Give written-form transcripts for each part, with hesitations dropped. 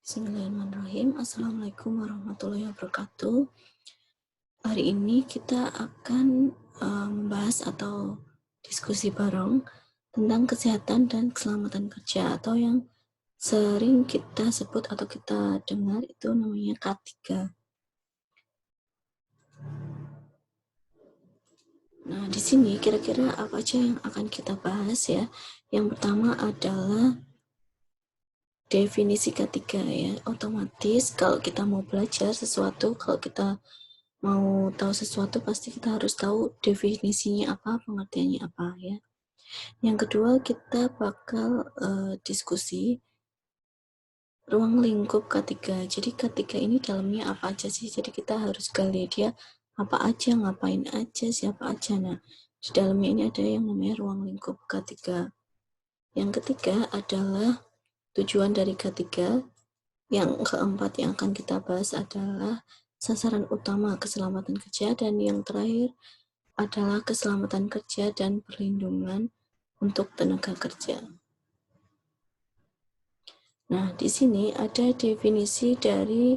Bismillahirrahmanirrahim. Assalamualaikum warahmatullahi wabarakatuh. Hari ini kita akan membahas atau diskusi bareng tentang kesehatan dan keselamatan kerja atau yang sering kita sebut atau kita dengar itu namanya K3. Nah, di sini kira-kira apa aja yang akan kita bahas ya. Yang pertama adalah definisi K3 ya. Otomatis kalau kita mau belajar sesuatu, kalau kita mau tahu sesuatu pasti kita harus tahu definisinya apa, pengertiannya apa ya. Yang kedua kita bakal diskusi ruang lingkup K3. Jadi K3 ini dalamnya apa aja sih? Jadi kita harus gali dia apa aja, ngapain aja, siapa aja. Nah, di dalamnya ini ada yang namanya ruang lingkup K3. Yang ketiga adalah tujuan dari K3. Yang keempat yang akan kita bahas adalah sasaran utama keselamatan kerja, dan yang terakhir adalah keselamatan kerja dan perlindungan untuk tenaga kerja. Nah, di sini ada definisi dari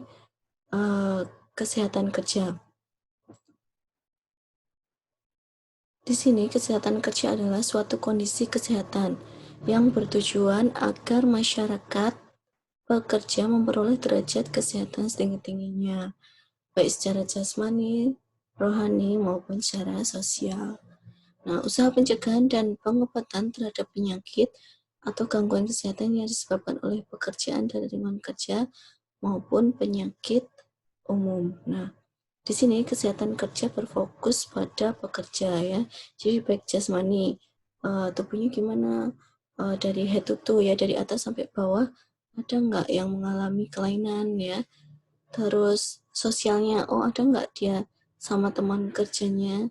kesehatan kerja. Di sini kesehatan kerja adalah suatu kondisi kesehatan yang bertujuan agar masyarakat pekerja memperoleh derajat kesehatan setinggi-tingginya, baik secara jasmani, rohani, maupun secara sosial. Nah, usaha pencegahan dan pengobatan terhadap penyakit atau gangguan kesehatan yang disebabkan oleh pekerjaan dan lingkungan kerja maupun penyakit umum. Nah, di sini kesehatan kerja berfokus pada pekerja ya. Jadi baik jasmani, tubuhnya gimana, dari head to toe ya, dari atas sampai bawah ada nggak yang mengalami kelainan ya. Terus sosialnya, ada nggak dia sama teman kerjanya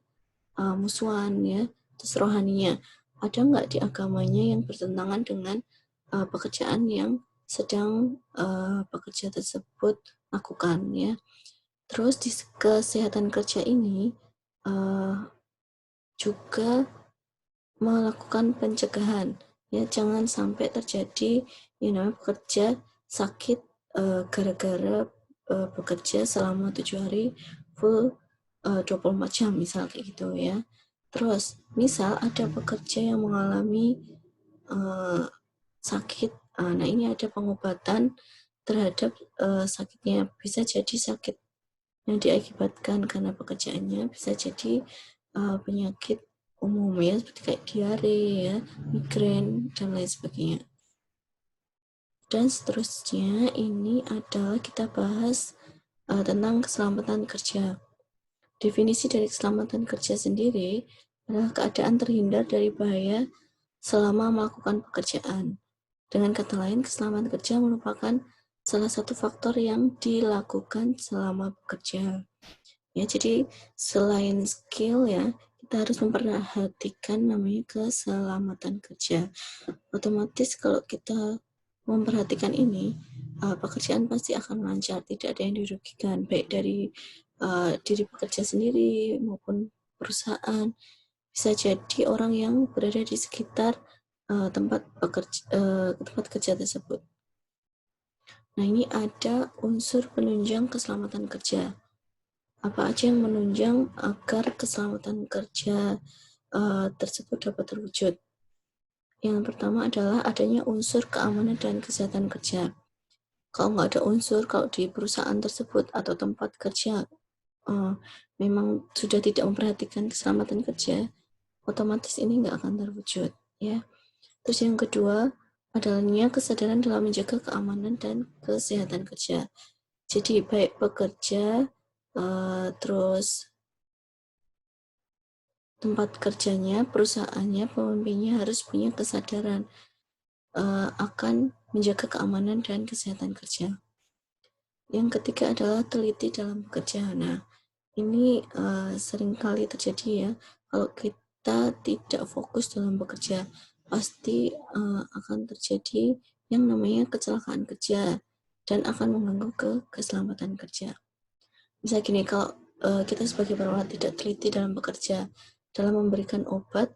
musuhan ya. Terus rohaninya, ada nggak di agamanya yang bertentangan dengan pekerjaan yang sedang pekerja tersebut lakukan ya. Terus di kesehatan kerja ini juga melakukan pencegahan ya, jangan sampai terjadi pekerja sakit gara-gara bekerja selama 7 hari full 24 jam misal kayak gitu ya. Terus misal ada pekerja yang mengalami sakit, nah ini ada pengobatan terhadap sakitnya. Bisa jadi sakit yang diakibatkan karena pekerjaannya, bisa jadi penyakit umum ya, seperti kayak diare ya, migrain dan lain sebagainya. Dan seterusnya ini adalah kita bahas tentang keselamatan kerja. Definisi dari keselamatan kerja sendiri adalah keadaan terhindar dari bahaya selama melakukan pekerjaan. Dengan kata lain, keselamatan kerja merupakan salah satu faktor yang dilakukan selama bekerja. Ya, jadi selain skill ya, kita harus memperhatikan namanya keselamatan kerja. Otomatis kalau kita memperhatikan ini, pekerjaan pasti akan lancar, tidak ada yang dirugikan, baik dari diri pekerja sendiri maupun perusahaan. Bisa jadi orang yang berada di sekitar tempat kerja tersebut. Nah, ini ada unsur penunjang keselamatan kerja. Apa aja yang menunjang agar keselamatan kerja tersebut dapat terwujud? Yang pertama adalah adanya unsur keamanan dan kesehatan kerja. Kalau nggak ada unsur, kalau di perusahaan tersebut atau tempat kerja memang sudah tidak memperhatikan keselamatan kerja, otomatis ini nggak akan terwujud ya. Terus yang kedua adanya kesadaran dalam menjaga keamanan dan kesehatan kerja. Jadi baik pekerja, terus tempat kerjanya, perusahaannya, pemimpinnya harus punya kesadaran akan menjaga keamanan dan kesehatan kerja. Yang ketiga adalah teliti dalam bekerja. Nah, ini seringkali terjadi ya, kalau kita tidak fokus dalam bekerja, pasti akan terjadi yang namanya kecelakaan kerja dan akan mengganggu ke keselamatan kerja. Bisa gini, kalau kita sebagai perawat tidak teliti dalam bekerja, dalam memberikan obat,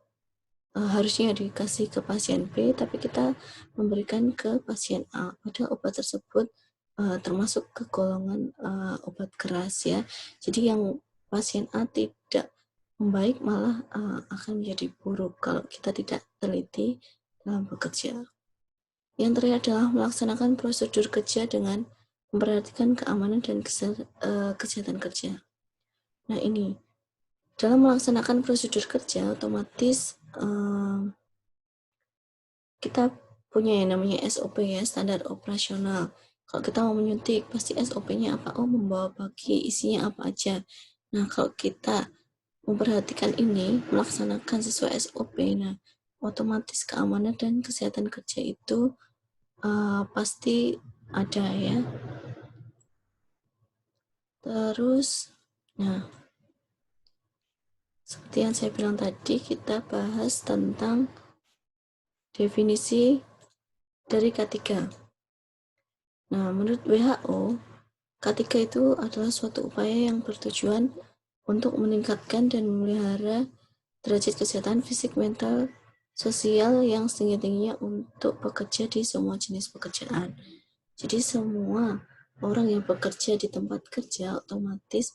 harusnya dikasih ke pasien B, tapi kita memberikan ke pasien A, padahal obat tersebut termasuk ke golongan obat keras ya. Jadi yang pasien A tidak membaik malah akan menjadi buruk kalau kita tidak teliti dalam bekerja. Yang terakhir adalah melaksanakan prosedur kerja dengan memperhatikan keamanan dan kesehatan kerja. Nah ini, dalam melaksanakan prosedur kerja otomatis kita punya yang namanya SOP ya, standar operasional. Kalau kita mau menyuntik, pasti SOP-nya apa? Oh, membawa bagi, isinya apa aja. Nah, kalau kita memperhatikan ini, melaksanakan sesuai SOP, nah, otomatis keamanan dan kesehatan kerja itu pasti ada ya. Terus, nah, seperti yang saya bilang tadi, kita bahas tentang definisi dari K3. Nah, menurut WHO, K3 itu adalah suatu upaya yang bertujuan untuk meningkatkan dan memelihara derajat kesehatan fisik, mental, sosial yang setinggi-tingginya untuk bekerja di semua jenis pekerjaan. Jadi semua orang yang bekerja di tempat kerja otomatis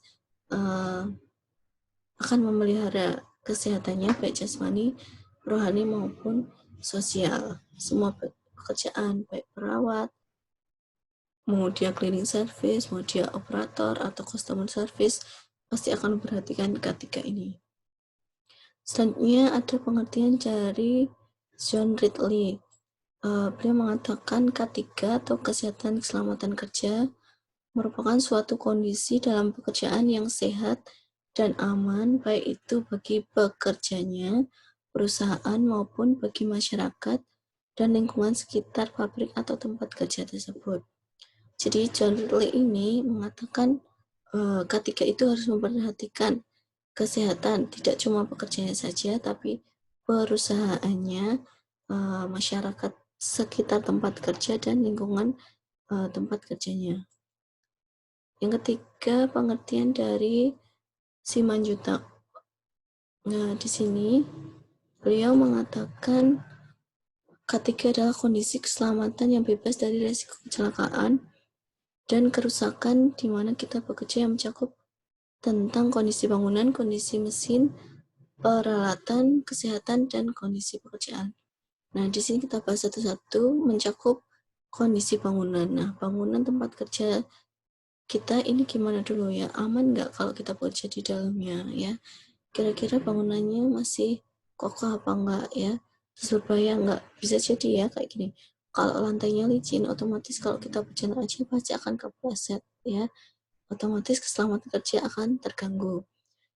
akan memelihara kesehatannya baik jasmani, rohani maupun sosial. Semua pekerjaan baik perawat, mau dia cleaning service, mau dia operator atau customer service, pasti akan memperhatikan K3 ini. Selanjutnya ada pengertian dari John Ridley. Beliau mengatakan K3 atau kesehatan keselamatan kerja merupakan suatu kondisi dalam pekerjaan yang sehat dan aman, baik itu bagi pekerjanya, perusahaan, maupun bagi masyarakat dan lingkungan sekitar pabrik atau tempat kerja tersebut. Jadi John Ridley ini mengatakan K3 itu harus memperhatikan kesehatan tidak cuma pekerjanya saja, tapi perusahaannya, masyarakat sekitar tempat kerja dan lingkungan tempat kerjanya. Yang ketiga, pengertian dari Simanjuntak. Nah, di sini beliau mengatakan K3 adalah kondisi keselamatan yang bebas dari risiko kecelakaan dan kerusakan di mana kita bekerja yang mencakup tentang kondisi bangunan, kondisi mesin, peralatan, kesehatan, dan kondisi pekerjaan. Nah, di sini kita bahas satu-satu mencakup kondisi bangunan. Nah, bangunan tempat kerja kita ini gimana dulu ya? Aman nggak kalau kita bekerja di dalamnya ya? Kira-kira bangunannya masih kokoh apa enggak ya? Terus berbahaya nggak? Bisa jadi ya kayak gini. Kalau lantainya licin, otomatis kalau kita berjalan aja pasti akan kepleset ya. Otomatis keselamatan kerja akan terganggu.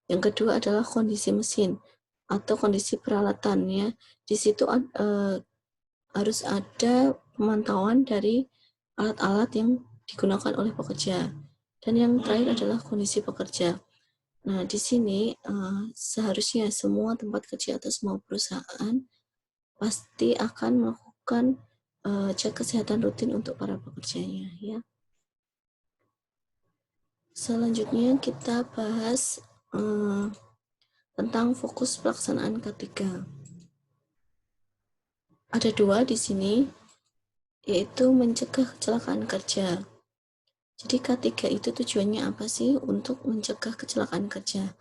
Yang kedua adalah kondisi mesin atau kondisi peralatan ya. Di situ harus ada pemantauan dari alat-alat yang digunakan oleh pekerja. Dan yang terakhir adalah kondisi pekerja. Nah, di sini seharusnya semua tempat kerja atau semua perusahaan pasti akan melakukan cek kesehatan rutin untuk para pekerjanya ya. Selanjutnya kita bahas tentang fokus pelaksanaan K3. Ada dua di sini, yaitu mencegah kecelakaan kerja. Jadi K3 itu tujuannya apa sih? Untuk mencegah kecelakaan kerja.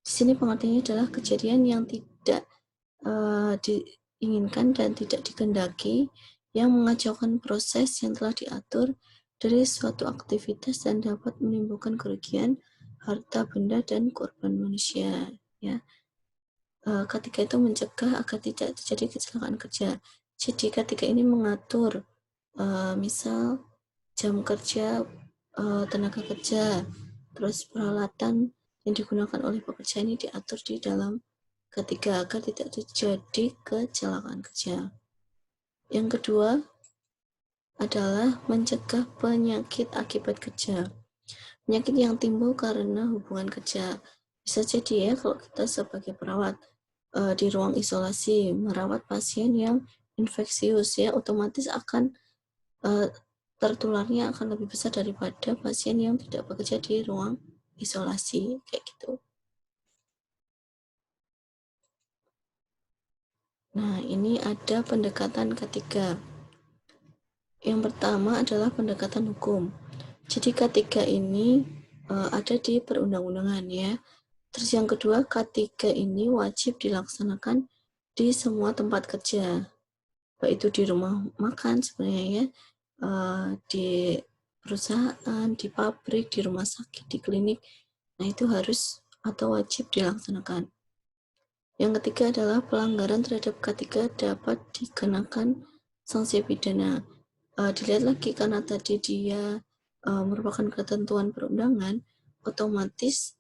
Di sini pengertiannya adalah kejadian yang tidak diinginkan dan tidak dikehendaki yang mengacaukan proses yang telah diatur dari suatu aktivitas dan dapat menimbulkan kerugian harta benda dan korban manusia ya. K3 itu mencegah agar tidak terjadi kecelakaan kerja. Jadi K3 ini mengatur misal jam kerja, tenaga kerja, terus peralatan yang digunakan oleh pekerja ini diatur di dalam K3 agar tidak terjadi kecelakaan kerja. Yang kedua adalah mencegah penyakit akibat kerja. Penyakit yang timbul karena hubungan kerja. Bisa jadi ya kalau kita sebagai perawat di ruang isolasi merawat pasien yang infeksius ya, otomatis akan tertularnya akan lebih besar daripada pasien yang tidak bekerja di ruang isolasi kayak gitu. Nah, ini ada pendekatan ketiga. Yang pertama adalah pendekatan hukum. Jadi K3 ini ada di perundang-undangan ya. Terus yang kedua, K3 ini wajib dilaksanakan di semua tempat kerja, baik itu di rumah makan sebenarnya ya, di perusahaan, di pabrik, di rumah sakit, di klinik. Nah itu harus atau wajib dilaksanakan. Yang ketiga adalah pelanggaran terhadap K3 dapat dikenakan sanksi pidana. Dilihat lagi karena tadi dia merupakan ketentuan perundangan, otomatis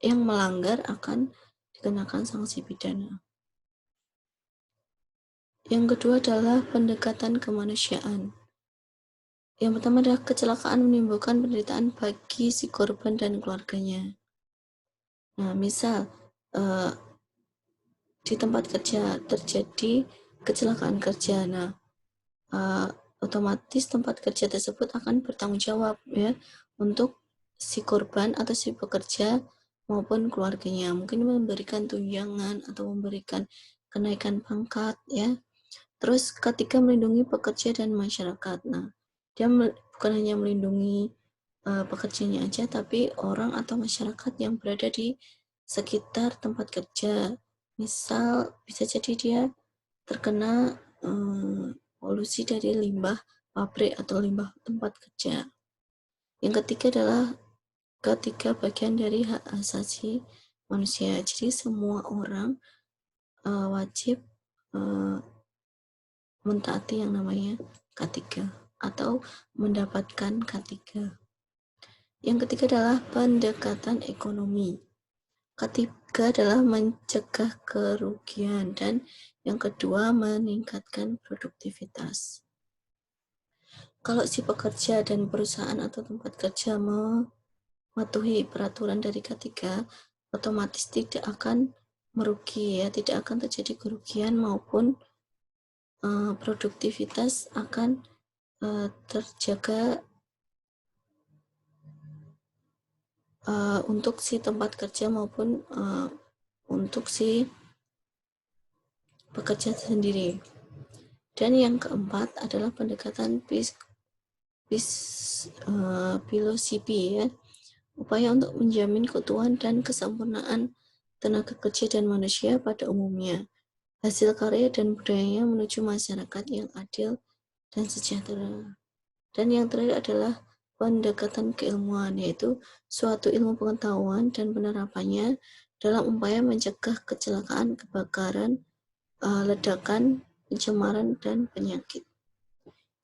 yang melanggar akan dikenakan sanksi pidana. Yang kedua adalah pendekatan kemanusiaan. Yang pertama adalah kecelakaan menimbulkan penderitaan bagi si korban dan keluarganya. Nah, misal di tempat kerja terjadi kecelakaan kerja, nah otomatis tempat kerja tersebut akan bertanggung jawab ya untuk si korban atau si pekerja maupun keluarganya, mungkin memberikan tunjangan atau memberikan kenaikan pangkat ya. Terus ketika melindungi pekerja dan masyarakat, nah dia bukan hanya melindungi pekerjanya aja, tapi orang atau masyarakat yang berada di sekitar tempat kerja. Misal bisa jadi dia terkena polusi dari limbah pabrik atau limbah tempat kerja. Yang ketiga adalah ketiga bagian dari hak asasi manusia. Jadi semua orang wajib mentaati yang namanya K3 atau mendapatkan K3. Yang ketiga adalah pendekatan ekonomi. Ketiga adalah mencegah kerugian dan yang kedua meningkatkan produktivitas. Kalau si pekerja dan perusahaan atau tempat kerja mematuhi peraturan dari K3, otomatis tidak akan merugi ya, tidak akan terjadi kerugian maupun produktivitas akan terjaga untuk si tempat kerja maupun untuk si pekerja sendiri. Dan yang keempat adalah pendekatan filosofi ya, upaya untuk menjamin keutuhan dan kesempurnaan tenaga kerja dan manusia pada umumnya, hasil karya dan budayanya menuju masyarakat yang adil dan sejahtera. Dan yang terakhir adalah pendekatan keilmuan, yaitu suatu ilmu pengetahuan dan penerapannya dalam upaya mencegah kecelakaan, kebakaran, ledakan, pencemaran, dan penyakit.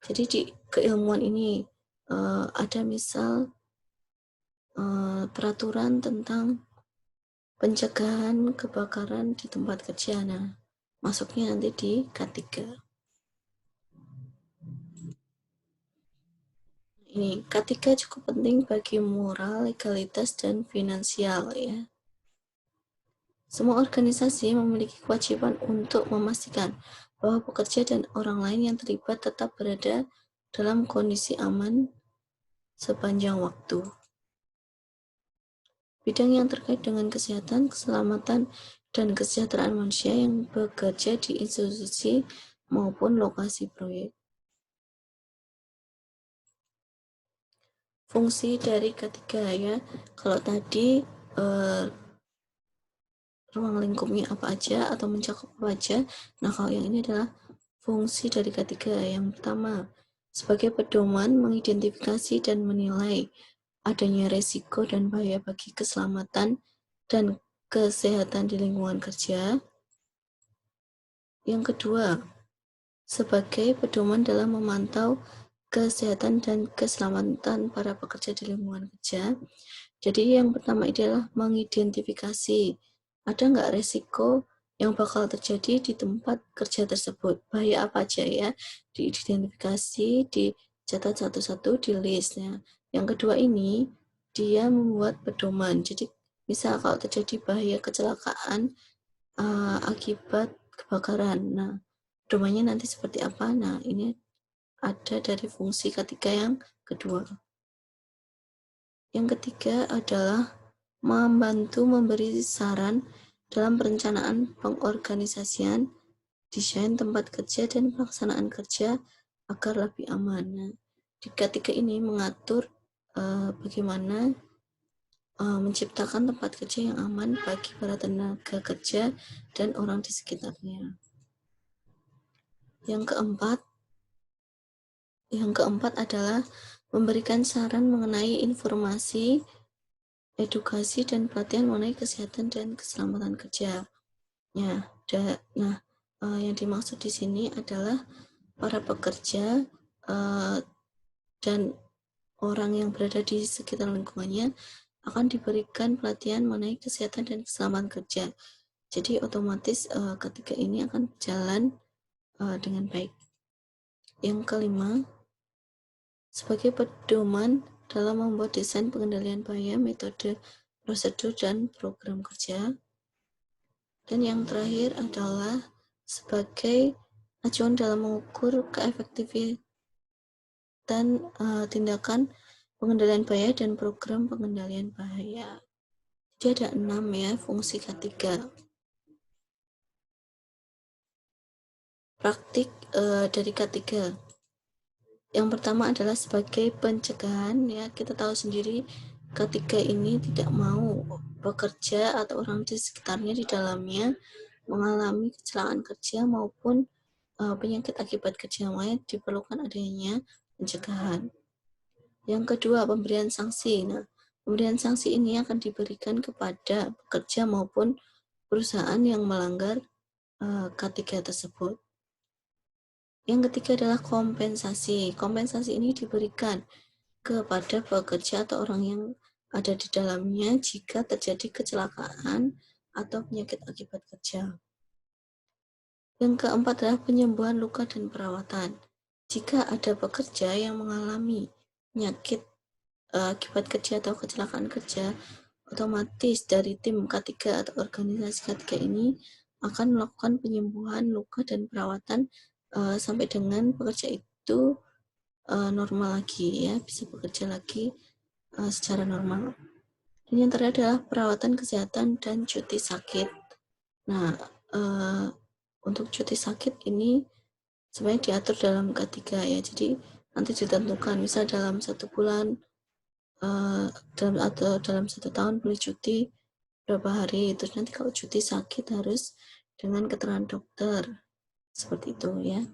Jadi di keilmuan ini ada misal peraturan tentang pencegahan kebakaran di tempat kerja. Nah, masuknya nanti di K3. Ini K3 cukup penting bagi moral, legalitas, dan finansial ya. Semua organisasi memiliki kewajiban untuk memastikan bahwa pekerja dan orang lain yang terlibat tetap berada dalam kondisi aman sepanjang waktu. Bidang yang terkait dengan kesehatan, keselamatan, dan kesejahteraan manusia yang bekerja di institusi maupun lokasi proyek. Fungsi dari K3 ya, kalau tadi ruang lingkupnya apa aja atau mencakup apa aja, nah kalau yang ini adalah fungsi dari K3. Yang pertama, sebagai pedoman mengidentifikasi dan menilai adanya resiko dan bahaya bagi keselamatan dan kesehatan di lingkungan kerja. Yang kedua, sebagai pedoman dalam memantau kesehatan dan keselamatan para pekerja di lingkungan kerja. Jadi yang pertama adalah mengidentifikasi ada nggak resiko yang bakal terjadi di tempat kerja tersebut. Bahaya apa aja ya, diidentifikasi, dicatat satu-satu di listnya. Yang kedua ini, dia membuat pedoman. Jadi misal kalau terjadi bahaya kecelakaan akibat kebakaran. Nah, pedomannya nanti seperti apa? Nah, ini ada dari fungsi K3 yang kedua. Yang ketiga adalah membantu memberi saran dalam perencanaan pengorganisasian, desain tempat kerja, dan pelaksanaan kerja agar lebih aman. Ketiga ini mengatur bagaimana menciptakan tempat kerja yang aman bagi para tenaga kerja dan orang di sekitarnya. Yang keempat adalah memberikan saran mengenai informasi, edukasi, dan pelatihan mengenai kesehatan dan keselamatan kerja. Yang dimaksud di sini adalah para pekerja dan orang yang berada di sekitar lingkungannya akan diberikan pelatihan mengenai kesehatan dan keselamatan kerja. Jadi otomatis ketiga ini akan berjalan dengan baik. Yang kelima, sebagai pedoman dalam membuat desain pengendalian bahaya, metode, prosedur, dan program kerja. Dan yang terakhir adalah sebagai acuan dalam mengukur keefektifan tindakan pengendalian bahaya dan program pengendalian bahaya. Jadi ada 6 ya fungsi K3. Praktik dari K3. Yang pertama adalah sebagai pencegahan, ya kita tahu sendiri ketika ini tidak mau pekerja atau orang di sekitarnya di dalamnya mengalami kecelakaan kerja maupun penyakit akibat kerja yang lain, diperlukan adanya pencegahan. Yang kedua, pemberian sanksi. Nah, pemberian sanksi ini akan diberikan kepada pekerja maupun perusahaan yang melanggar K3 tersebut. Yang ketiga adalah kompensasi. Kompensasi ini diberikan kepada pekerja atau orang yang ada di dalamnya jika terjadi kecelakaan atau penyakit akibat kerja. Yang keempat adalah penyembuhan luka dan perawatan. Jika ada pekerja yang mengalami penyakit akibat kerja atau kecelakaan kerja, otomatis dari tim K3 atau organisasi K3 ini akan melakukan penyembuhan luka dan perawatan sampai dengan pekerja itu normal lagi, ya, bisa bekerja lagi secara normal. Dan yang terakhir adalah perawatan kesehatan dan cuti sakit. Nah, untuk cuti sakit ini sebenarnya diatur dalam K3 ya, jadi nanti ditentukan misal dalam 1 bulan atau dalam 1 tahun boleh cuti berapa hari. Terus nanti kalau cuti sakit harus dengan keterangan dokter, seperti itu ya.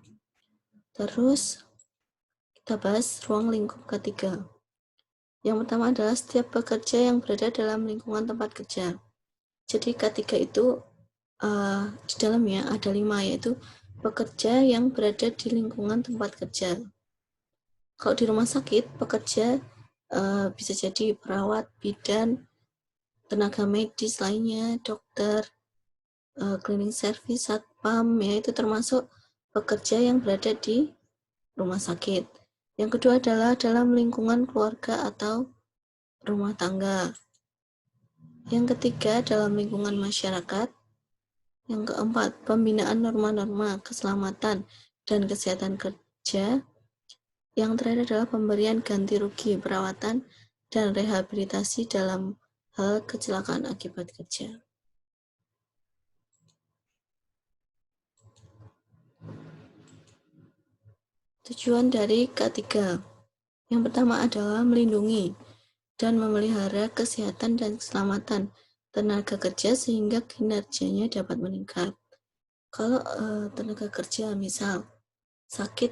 Terus kita bahas ruang lingkup K3. Yang pertama adalah setiap pekerja yang berada dalam lingkungan tempat kerja. Jadi K3 itu di dalamnya ada 5, yaitu pekerja yang berada di lingkungan tempat kerja. Kalau di rumah sakit, pekerja bisa jadi perawat, bidan, tenaga medis lainnya, dokter, cleaning service, satpam, ya itu termasuk pekerja yang berada di rumah sakit. Yang kedua adalah dalam lingkungan keluarga atau rumah tangga. Yang ketiga dalam lingkungan masyarakat. Yang keempat, pembinaan norma-norma keselamatan dan kesehatan kerja. Yang terakhir adalah pemberian ganti rugi perawatan dan rehabilitasi dalam hal kecelakaan akibat kerja. Tujuan dari K3. Yang pertama adalah melindungi dan memelihara kesehatan dan keselamatan tenaga kerja sehingga kinerjanya dapat meningkat. Kalau tenaga kerja misal sakit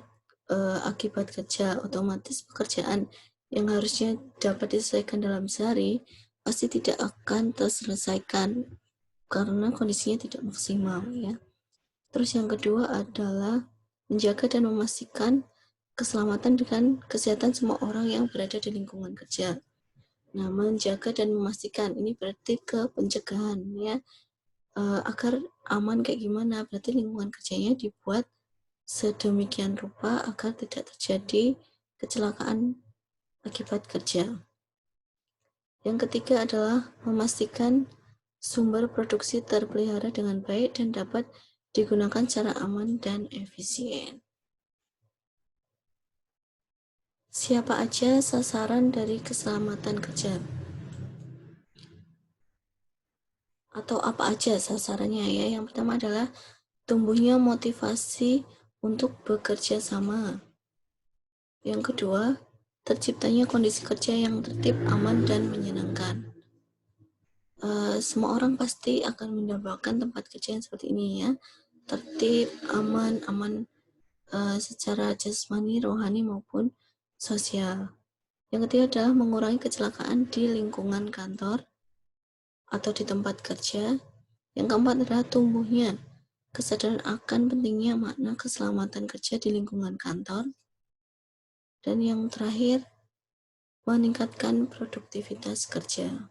akibat kerja, otomatis pekerjaan yang harusnya dapat diselesaikan dalam sehari pasti tidak akan terselesaikan karena kondisinya tidak maksimal, ya. Terus yang kedua adalah menjaga dan memastikan keselamatan dan kesehatan semua orang yang berada di lingkungan kerja. Nah, menjaga dan memastikan ini berarti ke pencegahan, ya, agar aman kayak gimana, berarti lingkungan kerjanya dibuat sedemikian rupa agar tidak terjadi kecelakaan akibat kerja. Yang ketiga adalah memastikan sumber produksi terpelihara dengan baik dan dapat digunakan secara aman dan efisien. Siapa aja sasaran dari keselamatan kerja? Atau apa aja sasarannya ya? Yang pertama adalah tumbuhnya motivasi untuk bekerja sama. Yang kedua, terciptanya kondisi kerja yang tertib, aman, dan menyenangkan. Semua orang pasti akan mendapatkan tempat kerja yang seperti ini ya, tertib, aman secara jasmani, rohani maupun sosial. Yang ketiga adalah mengurangi kecelakaan di lingkungan kantor atau di tempat kerja. Yang keempat adalah tumbuhnya kesadaran akan pentingnya makna keselamatan kerja di lingkungan kantor. Dan yang terakhir, meningkatkan produktivitas kerja.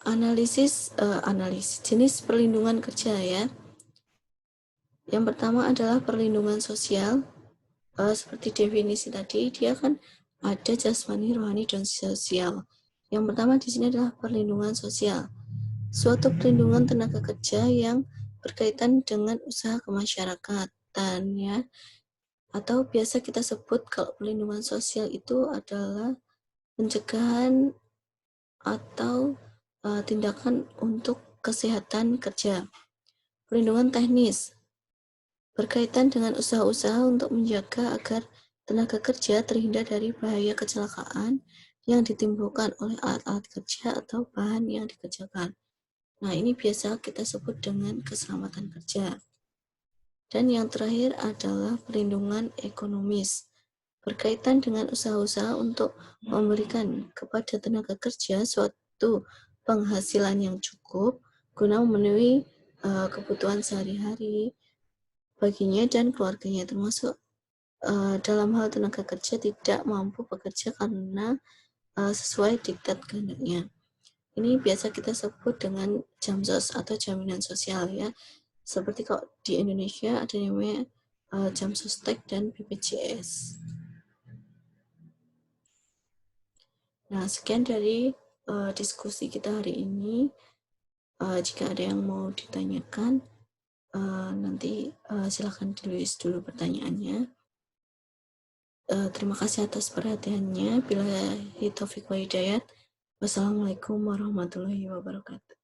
Analisis jenis perlindungan kerja ya. Yang pertama adalah perlindungan sosial. Seperti definisi tadi, dia kan ada jasmani, rohani, dan sosial. Yang pertama di sini adalah perlindungan sosial. Suatu perlindungan tenaga kerja yang berkaitan dengan usaha kemasyarakatan ya. Atau biasa kita sebut kalau perlindungan sosial itu adalah pencegahan atau tindakan untuk kesehatan kerja. Perlindungan teknis berkaitan dengan usaha-usaha untuk menjaga agar tenaga kerja terhindar dari bahaya kecelakaan yang ditimbulkan oleh alat-alat kerja atau bahan yang dikerjakan. Nah, ini biasa kita sebut dengan keselamatan kerja. Dan yang terakhir adalah perlindungan ekonomis berkaitan dengan usaha-usaha untuk memberikan kepada tenaga kerja suatu penghasilan yang cukup guna memenuhi kebutuhan sehari-hari baginya dan keluarganya, termasuk dalam hal tenaga kerja tidak mampu bekerja karena sesuai diktat kehendaknya. Ini biasa kita sebut dengan jamsos atau jaminan sosial ya. Seperti kalau di Indonesia ada namanya Jamsostek dan BPJS. Nah, sekian dari diskusi kita hari ini. Jika ada yang mau ditanyakan, nanti silakan ditulis dulu pertanyaannya. Terima kasih atas perhatiannya. Bila taufik wa hidayat. Wassalamualaikum warahmatullahi wabarakatuh.